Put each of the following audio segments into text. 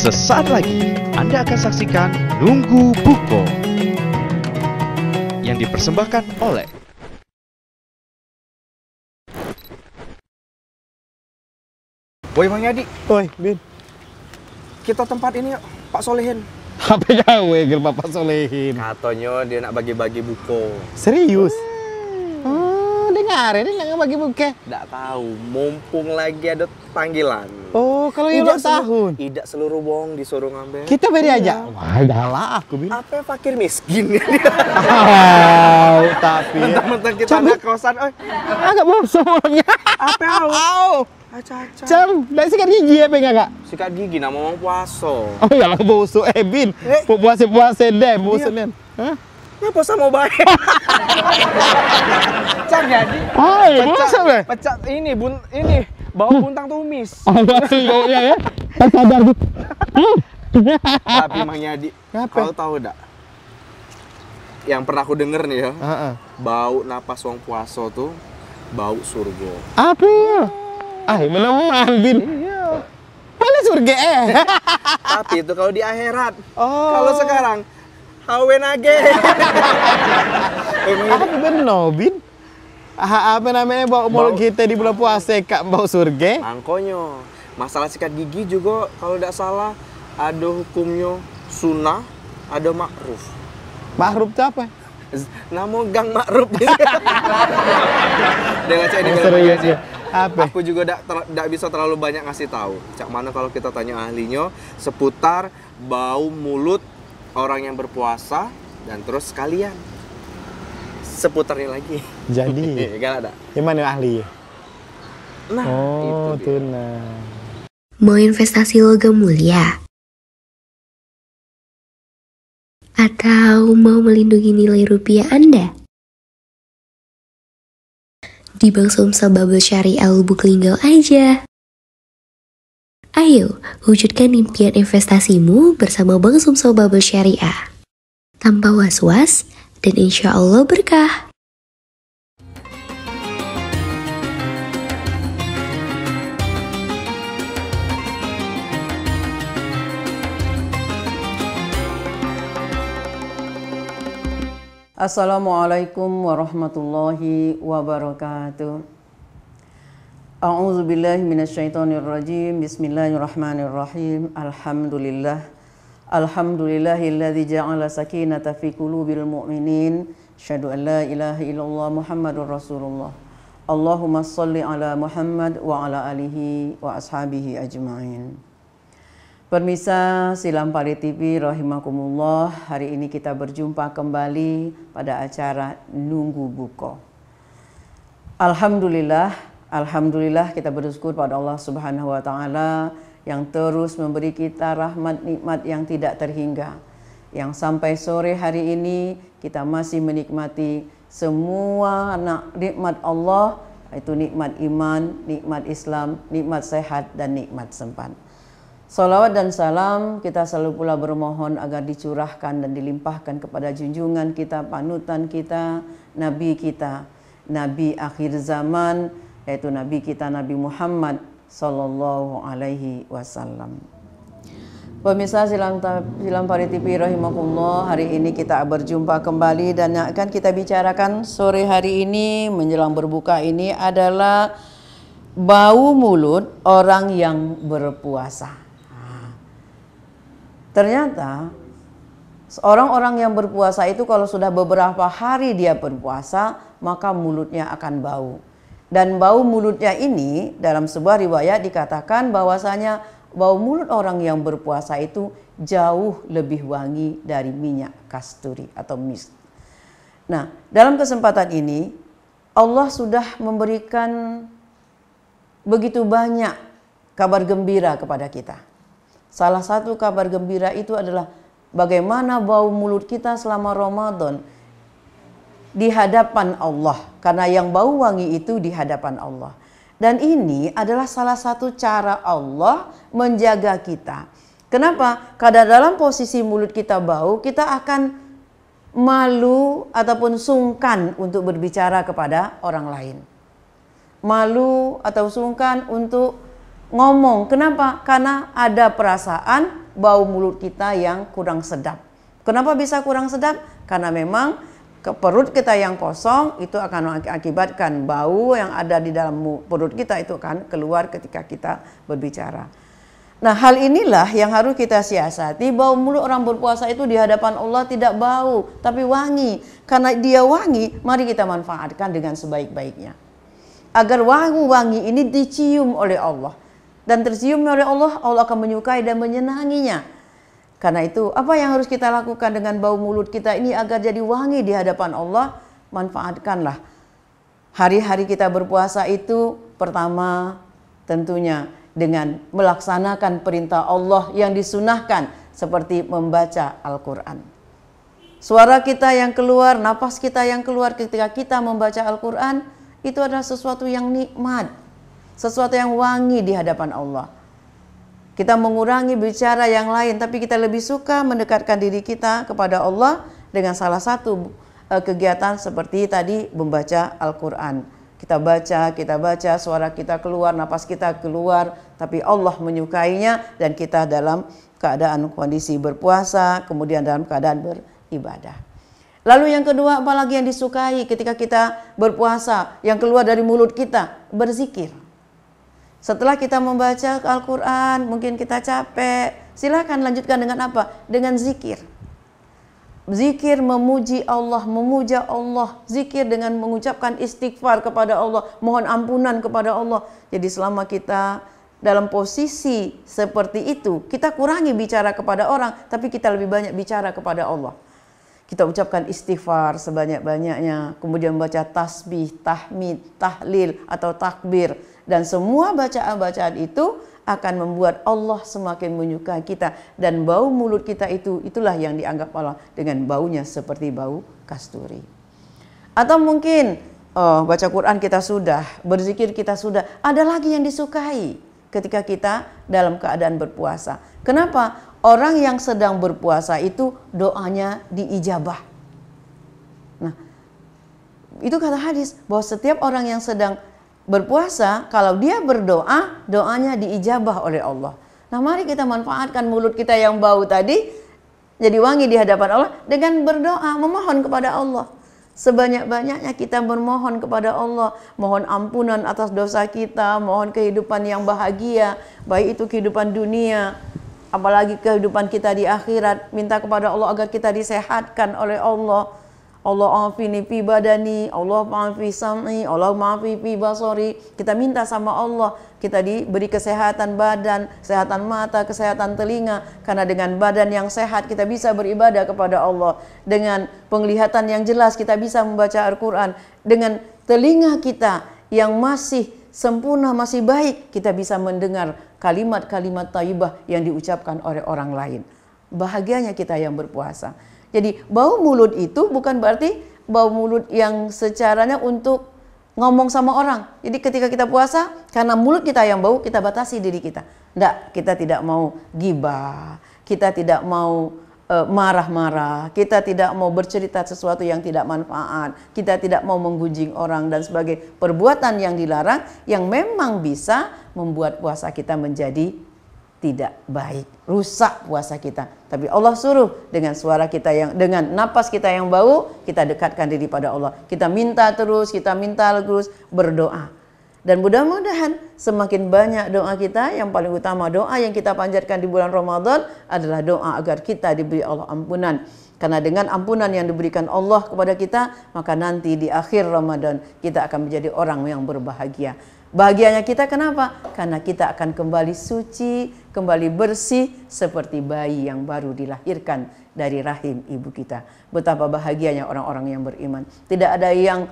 Sesaat lagi Anda akan saksikan Nunggu Buko yang dipersembahkan oleh Woi Bang Yadi, Oi, Bin. kita tempat ini yuk, Pak Solehin. Apa gawe gel Bapak Solehin? Katanya dia nak bagi-bagi buko. Serius? Oh, dengar ini nggak bagi buke. Nggak tahu, mumpung lagi ada panggilan. Oh, kalau ulang tahun. Tidak seluruh wong disuruh ngambil. Kita beri aja. Wah, dah aku Bin. Apa fakir miskin? Tapi Mentang-mentang kita anak kosan, agak bosong orangnya. apa au? Aca-aca. Cam, dari sikat gigi apa enggak? Sikat gigi nama wong puaso. Oh, ya lah bosok Bin. Puasa deh, bosok nih. Hah? Ngapa sama baik? Cang jadi. Hai, bosok deh. Pecah ini bau buntang tumis. Oh, bosok baunya ya. Tak sadar tuh. Tapi Mang Yadi, Apa? kau tahu enggak? Yang pernah aku denger nih ya, bau napas wong puaso tuh bau surga. Apa? Meneman, Bin. Iya. Mana surga Tapi itu kalau di akhirat. Oh. Kalau sekarang hawen age. Apa benar, Bin? Apa namanya bau mulut kita di bulan puasa kak bau surga? Angkonyo. Masalah sikat gigi juga kalau tidak salah ada hukumnya sunnah, ada makruf. Makruf itu apa? Namun gang makruf. Dengan cak ini Serius ya? Apa? Aku juga tidak bisa terlalu banyak ngasih tahu. Cak mana kalau kita tanya ahlinya seputar bau mulut orang yang berpuasa dan terus sekalian seputarnya lagi. Jadi, Gak ada. gimana ahli? Nah, Oh, itu dia. tuna. Mau investasi logam mulia? Atau mau melindungi nilai rupiah Anda? Di Bank Sumsel Bubble Syariah Lubuk Linggau aja. Ayo, wujudkan impian investasimu bersama Bank Sumsel Bubble Syariah. Tanpa was-was dan insya Allah berkah. Assalamualaikum warahmatullahi wabarakatuh. A'udzu billahi minasyaitonir rajim. Bismillahirrahmanirrahim. Alhamdulillahilladzi ja'ala sakinata fi qulubil mu'minin. Asyhadu an la ilaha illallah Muhammadur Rasulullah. Allahumma shalli ala Muhammad wa ala alihi wa ashabihi ajma'in. Pemirsa Silam Pari TV rahimakumullah, hari ini kita berjumpa kembali pada acara Nunggu Buko. Alhamdulillah kita bersyukur pada Allah Subhanahu wa taala yang terus memberi kita rahmat nikmat yang tidak terhingga. Yang sampai sore hari ini kita masih menikmati semua nikmat Allah, yaitu nikmat iman, nikmat Islam, nikmat sehat dan nikmat sempat. Salawat dan salam kita selalu pula bermohon agar dicurahkan dan dilimpahkan kepada junjungan kita, panutan kita, Nabi akhir zaman, yaitu Nabi kita Nabi Muhammad Sallallahu Alaihi Wasallam. Pemirsa Silam Pari TV rahimakumullah, hari ini kita berjumpa kembali dan yang akan kita bicarakan sore hari ini menjelang berbuka ini adalah bau mulut orang yang berpuasa. Ternyata orang-orang yang berpuasa itu kalau sudah beberapa hari dia berpuasa, maka mulutnya akan bau. Dan bau mulutnya ini dalam sebuah riwayat dikatakan bahwasanya bau mulut orang yang berpuasa itu jauh lebih wangi dari minyak kasturi atau misk. Nah, dalam kesempatan ini Allah sudah memberikan begitu banyak kabar gembira kepada kita. Salah satu kabar gembira itu adalah bagaimana bau mulut kita selama Ramadan di hadapan Allah. Karena yang bau wangi itu di hadapan Allah. Dan ini adalah salah satu cara Allah menjaga kita. Kenapa? Karena dalam posisi mulut kita bau, kita akan malu ataupun sungkan untuk berbicara kepada orang lain. Malu atau sungkan untuk ngomong. Kenapa? Karena ada perasaan bau mulut kita yang kurang sedap. Kenapa bisa kurang sedap? Karena memang perut kita yang kosong itu akan mengakibatkan bau yang ada di dalam perut kita itu akan keluar ketika kita berbicara. Nah, hal inilah yang harus kita siasati. Bau mulut orang berpuasa itu di hadapan Allah tidak bau, tapi wangi. Karena dia wangi, mari kita manfaatkan dengan sebaik-baiknya. Agar wangi ini dicium oleh Allah. Dan tercium oleh Allah, Allah akan menyukai dan menyenanginya. Karena itu, apa yang harus kita lakukan dengan bau mulut kita ini agar jadi wangi di hadapan Allah? Manfaatkanlah. Hari-hari kita berpuasa itu pertama tentunya dengan melaksanakan perintah Allah yang disunahkan seperti membaca Al-Quran. Suara kita yang keluar, napas kita yang keluar ketika kita membaca Al-Quran itu adalah sesuatu yang nikmat, sesuatu yang wangi di hadapan Allah. Kita mengurangi bicara yang lain, tapi kita lebih suka mendekatkan diri kita kepada Allah dengan salah satu kegiatan seperti tadi membaca Al-Quran. Kita baca, suara kita keluar, napas kita keluar, tapi Allah menyukainya dan kita dalam keadaan kondisi berpuasa, kemudian dalam keadaan beribadah. Lalu yang kedua, apalagi yang disukai ketika kita berpuasa, yang keluar dari mulut kita, berzikir. Setelah kita membaca Al-Quran, mungkin kita capek, silakan lanjutkan dengan apa? Dengan zikir. Zikir memuji Allah, memuja Allah. Zikir dengan mengucapkan istighfar kepada Allah, mohon ampunan kepada Allah. Jadi selama kita dalam posisi seperti itu, kita kurangi bicara kepada orang, tapi kita lebih banyak bicara kepada Allah. Kita ucapkan istighfar sebanyak-banyaknya, kemudian membaca tasbih, tahmid, tahlil atau takbir. Dan semua bacaan-bacaan itu akan membuat Allah semakin menyukai kita. Dan bau mulut kita itulah yang dianggap Allah dengan baunya seperti bau kasturi. Atau mungkin baca Quran kita sudah, berzikir kita sudah, ada lagi yang disukai ketika kita dalam keadaan berpuasa. Kenapa? Orang yang sedang berpuasa itu doanya diijabah. Nah, itu kata hadis bahwa setiap orang yang sedang berpuasa, kalau dia berdoa, doanya diijabah oleh Allah. Nah, mari kita manfaatkan mulut kita yang bau tadi jadi wangi di hadapan Allah dengan berdoa, memohon kepada Allah. Sebanyak-banyaknya kita bermohon kepada Allah, mohon ampunan atas dosa kita, mohon kehidupan yang bahagia, baik itu kehidupan dunia, apalagi kehidupan kita di akhirat. Minta kepada Allah agar kita disehatkan oleh Allah. Allah afini fi badani, Allah maafi sam'i, Allah maafi fi basari. Kita minta sama Allah, kita diberi kesehatan badan, kesehatan mata, kesehatan telinga. Karena dengan badan yang sehat kita bisa beribadah kepada Allah. Dengan penglihatan yang jelas kita bisa membaca Al-Quran. Dengan telinga kita yang masih sempurna, masih baik, kita bisa mendengar kalimat-kalimat thayyibah yang diucapkan oleh orang lain. Bahagianya kita yang berpuasa. Jadi bau mulut itu bukan berarti bau mulut yang secaranya untuk ngomong sama orang. Jadi ketika kita puasa, karena mulut kita yang bau, kita batasi diri kita. Enggak, kita tidak mau gibah, kita tidak mau marah-marah, kita tidak mau bercerita sesuatu yang tidak manfaat, kita tidak mau menggunjing orang dan sebagai perbuatan yang dilarang yang memang bisa membuat puasa kita menjadi tidak baik, rusak puasa kita. Tapi Allah suruh dengan suara kita yang, dengan napas kita yang bau, kita dekatkan diri pada Allah. Kita minta terus, berdoa. Dan mudah-mudahan semakin banyak doa kita, yang paling utama doa yang kita panjatkan di bulan Ramadan adalah doa agar kita diberi Allah ampunan. Karena dengan ampunan yang diberikan Allah kepada kita, maka nanti di akhir Ramadan kita akan menjadi orang yang berbahagia. Bahagianya kita kenapa? Karena kita akan kembali suci, kembali bersih seperti bayi yang baru dilahirkan dari rahim ibu kita. Betapa bahagianya orang-orang yang beriman. Tidak ada yang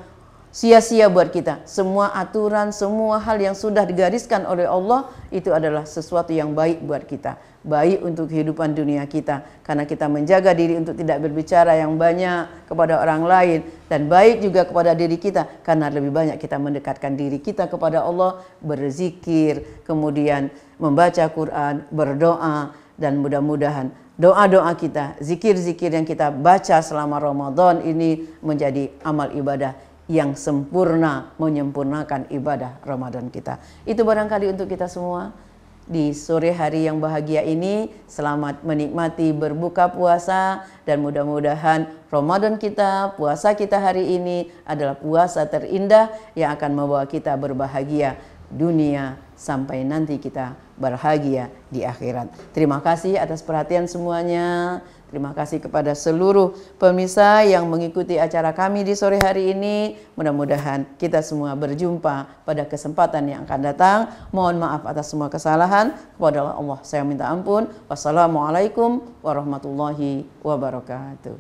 sia-sia buat kita. Semua aturan, semua hal yang sudah digariskan oleh Allah itu adalah sesuatu yang baik buat kita. Baik untuk kehidupan dunia kita, karena kita menjaga diri untuk tidak berbicara yang banyak kepada orang lain, dan baik juga kepada diri kita karena lebih banyak kita mendekatkan diri kita kepada Allah, berzikir, kemudian membaca Quran, berdoa, dan mudah-mudahan doa-doa kita, zikir-zikir yang kita baca selama Ramadan ini menjadi amal ibadah yang sempurna, menyempurnakan ibadah Ramadan kita. Itu barangkali untuk kita semua. di sore hari yang bahagia ini. Selamat menikmati berbuka puasa dan mudah-mudahan Ramadan kita, puasa kita hari ini adalah puasa terindah yang akan membawa kita berbahagia dunia sampai nanti kita berbahagia di akhirat. Terima kasih atas perhatian semuanya. Terima kasih kepada seluruh pemirsa yang mengikuti acara kami di sore hari ini. Mudah-mudahan kita semua berjumpa pada kesempatan yang akan datang. Mohon maaf atas semua kesalahan. Kepada Allah saya minta ampun. Wassalamualaikum warahmatullahi wabarakatuh.